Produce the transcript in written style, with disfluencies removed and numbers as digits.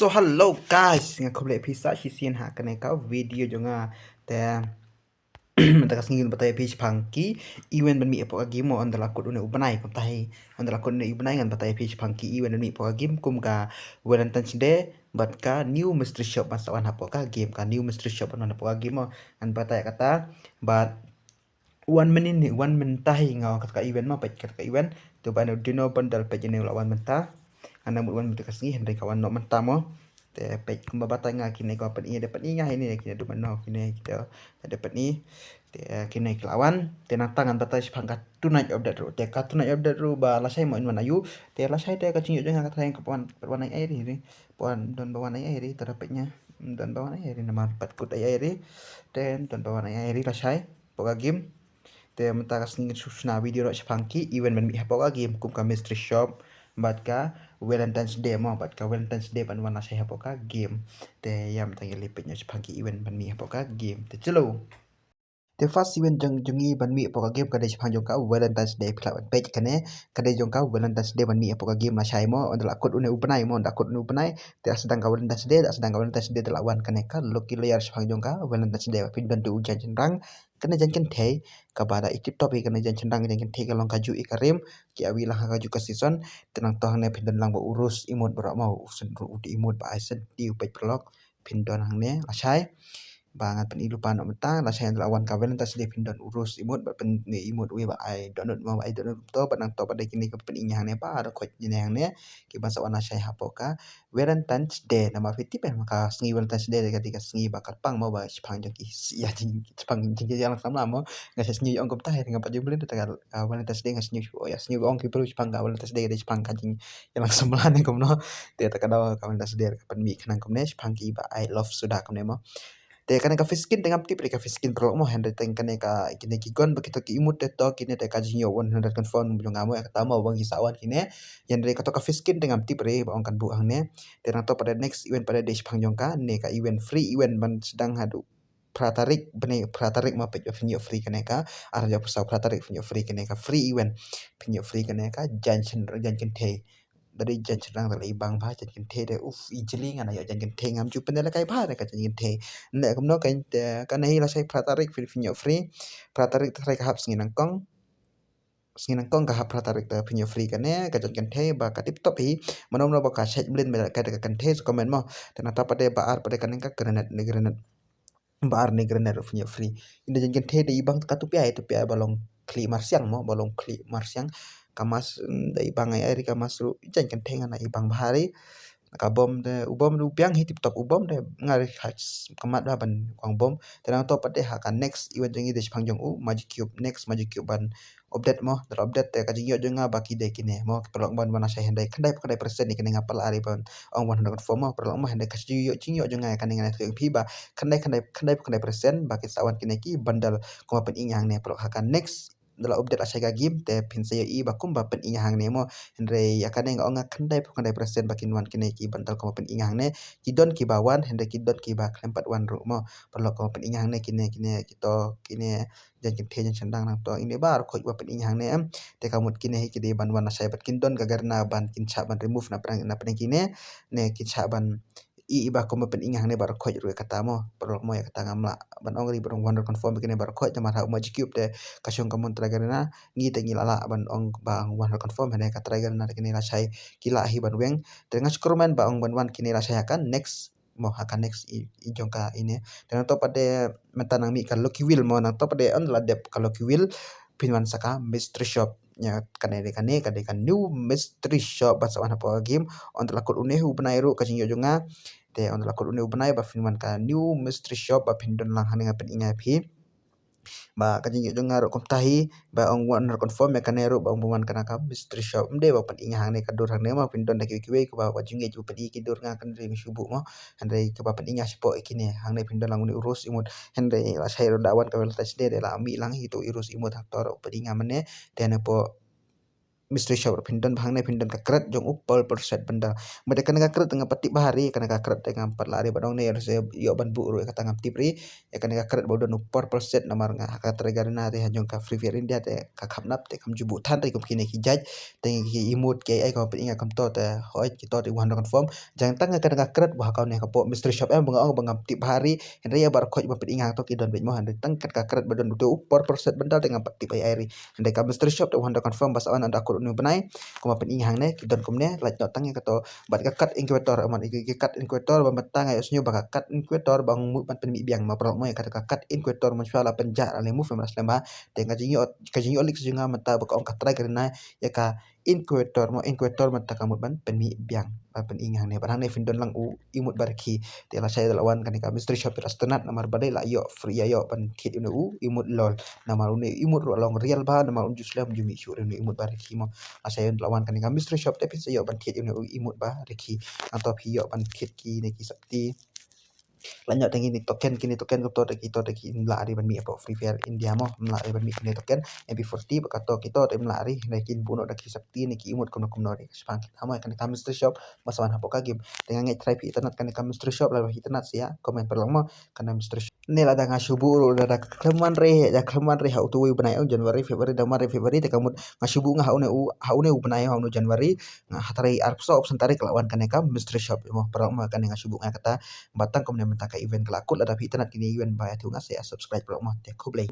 So hello guys, nga khuble phisa hisien ha kane ka video jonga te mata kasngin batay page pangki event ban mi apo game mo andala kod une ubanai ko tahi andala kod une ubanai ngan batay page pangki event ban mi apo game kum ka Valentine's Day bat ka new mystery shop masawan apo ka game ka new mystery shop ban apo game mo an batay kata bat 1 minute tahi ngau ka event mo page ka event to ban dino bandal page ne lawan mentah anda mut minute kasngi henry kawan no mentah mo te page kumba batay nga kini ko dapat ni nga ini kini do no kini kita dapat ni kini kelawan te tangan batay pangkat tunai update ru te ka tunai update ru ba lasai mo in ayu te lasai te ka cinyo jangan kata yang kapan perwan ai ri puan don bawan ai ri terapetnya don bawan ai ri nama pat kut ai ri ten don bawan ai ri lasai poga game te mentara singin susna video ro chapangki event ban mi hapoga game kum ka mystery shop bat ka Valentine's Day mo bat ka Valentine's Day ban wana sai hapoga game te yam tangi lipetnya chapangki event ban mi hapoga game te chelo the first event jongi ban mi apoka game kadai chapang jongka Valentine's Day pila ban page kane kadai jongka Valentine's Day ban mi apoka game la shai mo ondala kod une upanai mo ndak kod une upanai te sedang ka Valentine's Day sedang ka Valentine's Day telawan kane ka loki layar chapang jongka Valentine's Day pin dan tu ujan cendrang kane janken thei ka bada itip topi kane jan cendrang janken thei ka long kaju ikarim ki awi lah kaju ka season tenang toh ne pin dan lang ba urus imut berak mau usen udi imut ba aisen tiu page prolog pin dan hang ne la shai bangat pen ilu panok mentang la saya lawan kawen tas dia pindon urus imut ba pen ni imut we ba ai donut mau ai donut to panang to pada kini ke pen inyang ne pa ada koj ni yang ne ki basa wana saya hapoka Valentine's Day nama fiti pen maka sengi Valentine's Day ketika sengi bakar pang mau ba chipang jong ki ya jing chipang jing yang sama mo ngas sengi ong kom tah dengan pak jumlin tegal Valentine's Day ngas sengi oh ya sengi ong ki perlu chipang ga Valentine's Day chipang kajing yang sama ne kom no te takada Valentine's Day pen mi kanang kom ne chipang ki ba I love sudah kom ne mo te kana ka fiskin dengan tip ka fiskin pro mo hande teng kana ka kine ki gon bakito ki imut te to kine te ka jinyo 100 confirm bujung ngamu ya kata mau bang isawan kine yang re ka fiskin dengan tip re ba kan bu hang ne te nang to pada next event pada days pangjong ka ne ka event free event ban sedang hadu pratarik bene pratarik ma pek finyo free kane ka arja pusau pratarik finyo free kane ka free event finyo free kane ka janchen te dari jan sedang dari ibang ba janchen te de ijeling ana ya janchen te ngam ju pendela kai ba ka janchen te ne kamno kan kan hi la sai pratarik finyo free pratarik trai ka hap singin kong ka hap pratarik ta finyo free kane ka janchen te ba ka tip top hi manom no ba ka set blend me ka kan te comment mo dan ata pade ba ar pade kan ka granat ne granat baar ni granat finyo free inde janchen te de ibang ka tu pia balong kli marsiang mo balong kli marsiang kamas da ibang ai ri kamas ru janchen te ngana ibang bahari kabom de ubom du piang hi tip top ubom de ngari hats kamat da ban kwang bom tenang to pade ha kan next event jengi de pangjong magic cube next magic cube ban update mo dar update te ka jingyo jenga baki de kine mo pelok ban mana sai handai kandai persen ni kene ngapal ari ban ong 100 form mo pelok mo handai ka jingyo jenga kan ngana tu pi ba kandai persen baki sawan kine ki bandal ko pen inyang ne pelok ha kan next dalam update asai ga game te pin saya i bakum ba pen inyang ne mo Andre yakane nga onga kandai present bakin wan kine ki bantal ko pen ingang ne kidon ki bawan hende kidon ki ba klempat wan ru mo perlo ko pen ingang ne kine kito kine jan kin tejan sendang nang to ini bar ko pen ingang ne te kamut kine hi kide ban wan sai bat kindon gagarna ban kin cha ban remove na prang kine ne kin cha ban iba ko pen ingang ne bar ko ru kata mo perlo mo ya kata ngamla ban ongri ban wan confirm kine bar ko jamar ha majikip te kasong kamun tragarna ngi te ngi lala ban ong bang wan confirm hene ka tragar na kini la sai kila hi ban weng dengan skrumen ba ong ban wan kini la sai akan next mo akan next i jongka ini dan to pade metanang mi kan lucky wheel mo na to pade on la dep ka lucky wheel pinwan saka mystery shop nya kane kan new mystery shop basa wan apa game on la kod unehu banairu ka jingyo jonga te on la kod unehu banai ba pinwan ka new mystery shop ba pindon lang haninga pen ingai phi ba kajing yo ngar kom tahi ba ong wan confirm ya kanero ba ong wan kana ka mystery shop mde ba pan inga hang ne ka dur hang ne ma pin don da ki ki ba wajing ju pedi ki dur nga kan ring subu mo hande ka ba pan inga spo ikine hang ne pin don lang ni urus imut hande la sai ro dawan ka wel tas de la mi lang hi to urus imut hak tor pedi nga mane tene po mystery shop pindon bahang ne pindon kakret jong upol perset benda mereka kena kakret dengan petik bahari kena kakret dengan 4 lari badong ne harus yo ban bu ru kata ngam tipri ya kena kakret bodon upor perset namar nga katra garna te hajong ka free fire india te ka khapnap te kam jubu than te kum kine ki jaj te ki imut ke ai ko pinga kam to te hoi ki to te wan confirm jang tang kena kakret bah kau ne kapo mystery shop em bangam tip bahari henry ya bar khoj ba pinga to ki don be mo han tang kakret bodon du upor perset benda dengan petik ai ari hande ka mystery shop te wan confirm bas awan anda kur nu benai kuma pen inghang ne kidon kumne laj not tangi kato bat ka cut incubator aman iki cut incubator ba matang ay usnyo ba cut incubator bang mu pan pen mi biang ma pro mo kata ka cut incubator man shala penja ale mu femas lema te kajinyo lik singa mata ba ka try karena ya ka incubator mata kamut ban pen mi biang ba pen inghang ne ban ne findon lang u imut barki te la saya lawan kan ka mystery shop rastanat namar badai la yo free yo pan kit u imut lol namar une imut ro long real ba namar un juslam jumi syure imut barki mo saya lawan kan kami mystery shop tapi saya ban kit imut ba reki atau hiyo ban kit ki ne ki sakti lanjut tangi ni token kini token to ki la ari ban mi apa free fire india mo la ari ban mi kini token mp40 bakato kita tem la ari nekin buno da ki sakti ne ki imut kono re spang kita mo kan kami mystery shop masawan hapo kagim dengan ngai try pi tanat kan kami mystery shop la hi tanat sia komen perlang mo kan mystery shop ne la da ngasubu da kleman re ha tu banai januari februari da mari februari te kamu ngasubu nga haune u banai haunu januari hatari arpso option tarik lawan kan kam mystery shop mo perang mo kan ngasubu nga kata batang kemudian mentaka event kelakut ada internet kini event bayar tu ngasih subscribe kalau mau te kublai